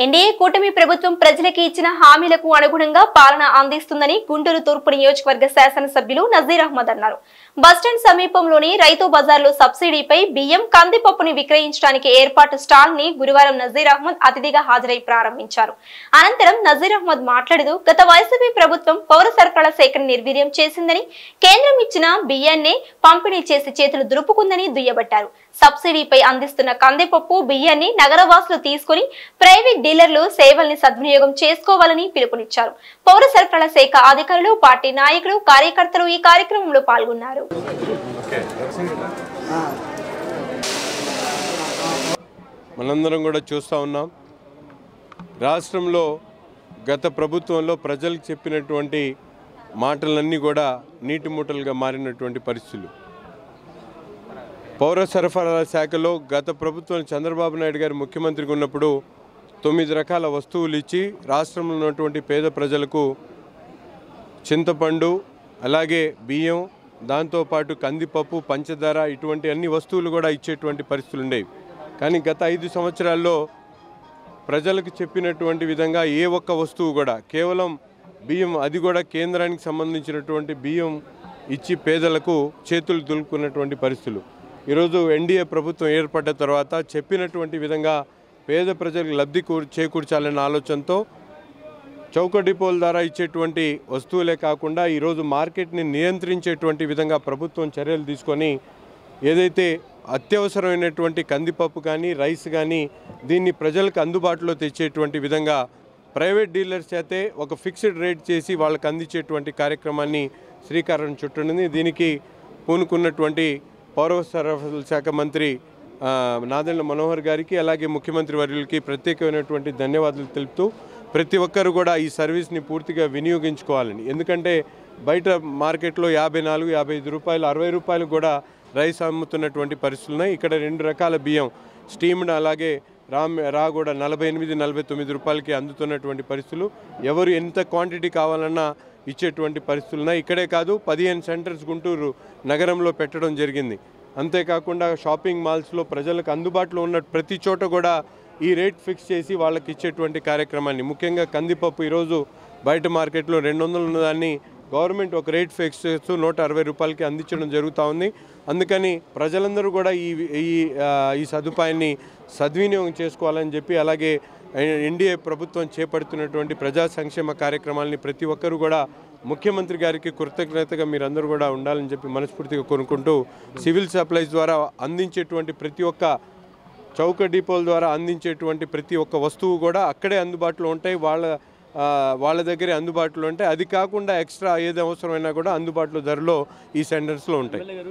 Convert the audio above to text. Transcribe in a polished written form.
NDA కూటమి ప్రభుత్వం ప్రజలకు ఇచ్చిన హామీలకు అనుగుణంగా పాలన అందిస్తుందని గుంటూరు తూర్పు నియోజకవర్గ శాసనసభ్యులు నజీర్ అహ్మద్ అన్నారు. బస్టాండ్ సమీపంలోని రైతు బజార్లో సబ్సిడీపై బియ్యం, కందిపప్పుని విక్రయించడానికి ఏర్పాటు స్టాల్ ని గురువారం నజీర్ అహ్మద్ అతిథిగా హాజరై ప్రారంభించారు. అనంతరం నజీర్ అహ్మద్ మాట్లాడుతూ గత వైసీపీ ప్రభుత్వం పౌర సరఫరాల శాఖను నిర్వీర్యం చేసిందని, కేంద్రం ఇచ్చిన బియ్యాన్ని పంపిణీ చేసి చేతులు దులుపుకుందని దుయ్యబట్టారు. సబ్సిడీపై అందిస్తున్న కందిపప్పు, బియ్యాన్ని నగరవాసులు తీసుకుని ప్రైవేట్ డీలర్లు సేవల్ని సద్వినియోగం చేసుకోవాలని పిలుపునిచ్చారు. పౌర సరఫరాల శాఖ అధికారులు, పార్టీ నాయకులు, కార్యకర్తలు ఈ కార్యక్రమంలో పాల్గొన్నారు. మనందరం కూడా చూస్తూ ఉన్నాం, రాష్ట్రంలో గత ప్రభుత్వంలో ప్రజలకు చెప్పినటువంటి మాటలన్నీ కూడా నీటి మూటలుగా మారినటువంటి పరిస్థితులు. పౌర సరఫరాల శాఖలో గత ప్రభుత్వం చంద్రబాబు నాయుడు గారు ముఖ్యమంత్రిగా ఉన్నప్పుడు 9 రకాల వస్తువులు ఇచ్చి రాష్ట్రంలో ఉన్నటువంటి పేద ప్రజలకు చింతపండు, అలాగే బియ్యం, దాంతోపాటు కందిపప్పు, పంచదార ఇటువంటి అన్ని వస్తువులు కూడా ఇచ్చేటువంటి పరిస్థితులు ఉండేవి. కానీ గత 5 సంవత్సరాల్లో ప్రజలకు చెప్పినటువంటి విధంగా ఏ ఒక్క వస్తువు కూడా, కేవలం బియ్యం, అది కూడా కేంద్రానికి సంబంధించినటువంటి బియ్యం ఇచ్చి పేదలకు చేతులు దులుపుకున్నటువంటి పరిస్థితులు. ఈరోజు ఎన్డీఏ ప్రభుత్వం ఏర్పడ్డ తర్వాత చెప్పినటువంటి విధంగా పేద ప్రజలకు లబ్ధి చేకూర్చాలనే ఆలోచనతో చౌక డిపోల ద్వారా ఇచ్చేటువంటి వస్తువులే కాకుండా ఈరోజు మార్కెట్ని నియంత్రించేటువంటి విధంగా ప్రభుత్వం చర్యలు తీసుకొని ఏదైతే అత్యవసరమైనటువంటి కందిపప్పు కానీ, రైస్ కానీ దీన్ని ప్రజలకు అందుబాటులో తెచ్చేటువంటి విధంగా ప్రైవేట్ డీలర్స్ చేతే ఒక ఫిక్స్డ్ రేట్ చేసి వాళ్ళకి అందించేటువంటి కార్యక్రమాన్ని శ్రీకారం చుట్టనుంది. దీనికి పూనుకున్నటువంటి పౌర సరఫరాల శాఖ మంత్రి నాదెండ్ల మనోహర్ గారికి, అలాగే ముఖ్యమంత్రి వర్యులకి ప్రత్యేకమైనటువంటి ధన్యవాదాలు తెలుపుతూ ప్రతి ఒక్కరు కూడా ఈ సర్వీస్ని పూర్తిగా వినియోగించుకోవాలని. ఎందుకంటే బయట మార్కెట్లో 54, 55 రూపాయలు, 60 రూపాయలు కూడా రైస్ అమ్ముతున్నటువంటి పరిస్థితులు ఉన్నాయి. ఇక్కడ 2 రకాల బియ్యం, స్టీమ్డ్ అలాగే రా కూడా 48, 49 రూపాయలకి అందుతున్నటువంటి పరిస్థితులు. ఎవరు ఎంత క్వాంటిటీ కావాలన్నా ఇచ్చేటువంటి పరిస్థితులు ఉన్నాయి. ఇక్కడే కాదు, 15 సెంటర్స్ గుంటూరు నగరంలో పెట్టడం జరిగింది. అంతేకాకుండా షాపింగ్ మాల్స్లో ప్రజలకు అందుబాటులో ఉన్న ప్రతి చోట కూడా ఈ రేట్ ఫిక్స్ చేసి వాళ్ళకి ఇచ్చేటువంటి కార్యక్రమాన్ని, ముఖ్యంగా కందిపప్పు ఈరోజు బయట మార్కెట్లో 200 ఉన్నదాన్ని గవర్నమెంట్ ఒక రేట్ ఫిక్స్ చేస్తూ 160 రూపాయలకి అందించడం జరుగుతూ ఉంది. అందుకని ప్రజలందరూ కూడా ఈ సదుపాయాన్ని సద్వినియోగం చేసుకోవాలని చెప్పి, అలాగే ఎన్డీఏ ప్రభుత్వం చేపడుతున్నటువంటి ప్రజా సంక్షేమ కార్యక్రమాలని ప్రతి ఒక్కరూ కూడా ముఖ్యమంత్రి గారికి కృతజ్ఞతగా మీరందరూ కూడా ఉండాలని చెప్పి మనస్ఫూర్తిగా కోరుకుంటూ, సివిల్ సప్లైస్ ద్వారా అందించేటువంటి ప్రతి ఒక్క చౌక డిపోల ద్వారా అందించేటువంటి ప్రతి ఒక్క వస్తువు కూడా అక్కడే అందుబాటులో ఉంటాయి, వాళ్ళ దగ్గరే అందుబాటులో ఉంటాయి. అది కాకుండా ఎక్స్ట్రా ఏది అవసరమైనా కూడా అందుబాటులో ధరలో ఈ సెంటర్స్లో ఉంటాయి.